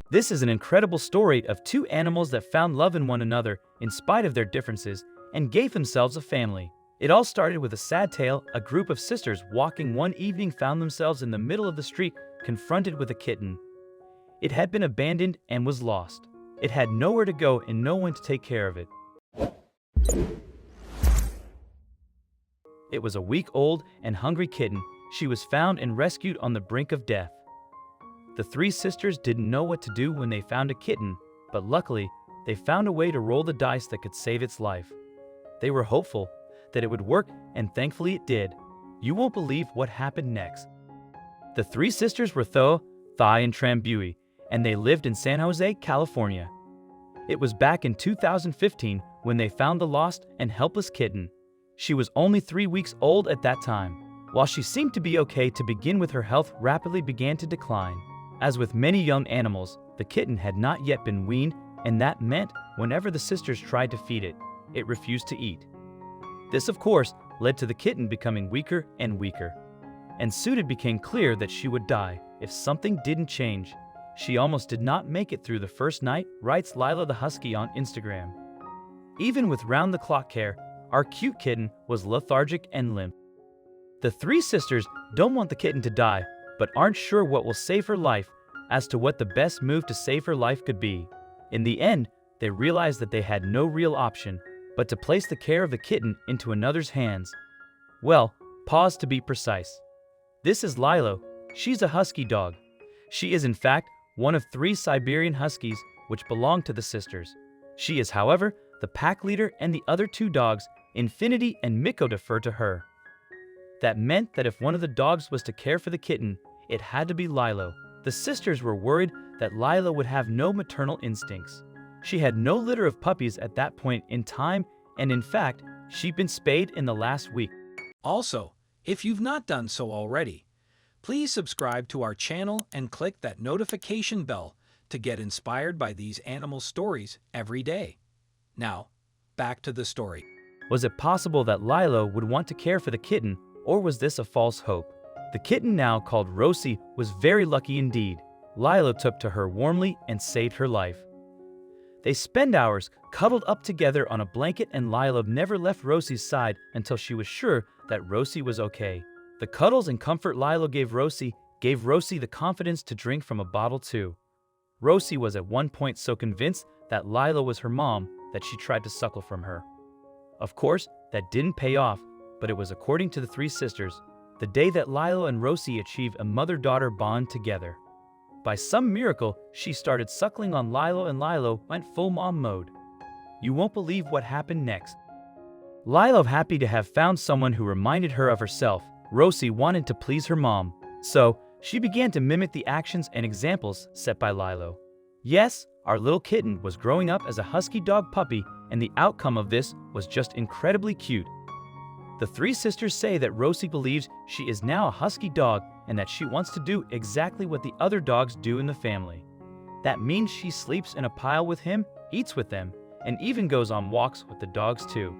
This is an incredible story of two animals that found love in one another in spite of their differences and gave themselves a family. It all started with a sad tale. A group of sisters walking one evening found themselves in the middle of the street confronted with a kitten. It had been abandoned and was lost. It had nowhere to go and no one to take care of it. It was a week-old and hungry kitten. She was found and rescued on the brink of death. The three sisters didn't know what to do when they found a kitten, but luckily, they found a way to roll the dice that could save its life. They were hopeful that it would work, and thankfully it did. You won't believe what happened next. The three sisters were Tho, Thai, and Trambui, and they lived in San Jose, California. It was back in 2015 when they found the lost and helpless kitten. She was only 3 weeks old at that time. While she seemed to be okay to begin with, her health rapidly began to decline. As with many young animals, the kitten had not yet been weaned, and that meant whenever the sisters tried to feed it, it refused to eat. This, of course, led to the kitten becoming weaker and weaker. And soon it became clear that she would die if something didn't change. She almost did not make it through the first night, writes Lila the Husky on Instagram. Even with round-the-clock care, our cute kitten was lethargic and limp. The three sisters don't want the kitten to die, but aren't sure what will save her life as to what the best move to save her life could be. In the end, they realized that they had no real option but to place the care of the kitten into another's hands. Well, pause to be precise. This is Lilo. She's a husky dog. She is in fact one of 3 Siberian Huskies which belong to the sisters. She is, however, the pack leader, and the other 2 dogs, Infinity and Miko, defer to her. That meant that if one of the dogs was to care for the kitten, it had to be Lilo. The sisters were worried that Lilo would have no maternal instincts. She had no litter of puppies at that point in time, and in fact, she'd been spayed in the last week. Also, if you've not done so already, please subscribe to our channel and click that notification bell to get inspired by these animal stories every day. Now, back to the story. Was it possible that Lilo would want to care for the kitten, or was this a false hope? The kitten, now called Rosie, was very lucky indeed. Lilo took to her warmly and saved her life. They spent hours cuddled up together on a blanket, and Lilo never left Rosie's side until she was sure that Rosie was okay. The cuddles and comfort Lilo gave Rosie the confidence to drink from a bottle too. Rosie was at one point so convinced that Lilo was her mom that she tried to suckle from her. Of course, that didn't pay off, but it was, according to the 3 sisters, the day that Lilo and Rosie achieved a mother-daughter bond together. By some miracle, she started suckling on Lilo, and Lilo went full mom mode. You won't believe what happened next. Lilo, happy to have found someone who reminded her of herself, Rosie wanted to please her mom, so she began to mimic the actions and examples set by Lilo. Yes, our little kitten was growing up as a husky dog puppy, and the outcome of this was just incredibly cute. The 3 sisters say that Rosie believes she is now a husky dog and that she wants to do exactly what the other dogs do in the family. That means she sleeps in a pile with him, eats with them, and even goes on walks with the dogs too.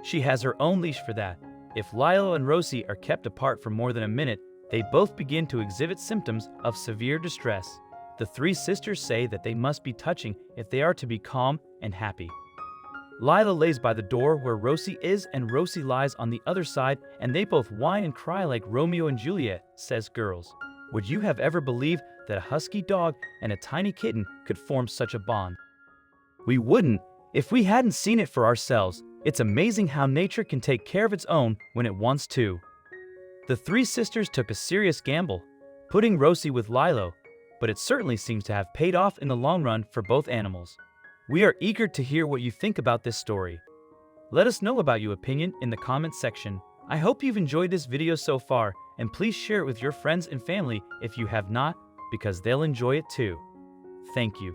She has her own leash for that. If Lilo and Rosie are kept apart for more than a minute, they both begin to exhibit symptoms of severe distress. The 3 sisters say that they must be touching if they are to be calm and happy. Lilo lays by the door where Rosie is, and Rosie lies on the other side, and they both whine and cry like Romeo and Juliet, says Girls. Would you have ever believed that a husky dog and a tiny kitten could form such a bond? We wouldn't if we hadn't seen it for ourselves. It's amazing how nature can take care of its own when it wants to. The 3 sisters took a serious gamble, putting Rosie with Lilo, but it certainly seems to have paid off in the long run for both animals. We are eager to hear what you think about this story. Let us know about your opinion in the comments section. I hope you've enjoyed this video so far, and please share it with your friends and family if you have not, because they'll enjoy it too. Thank you.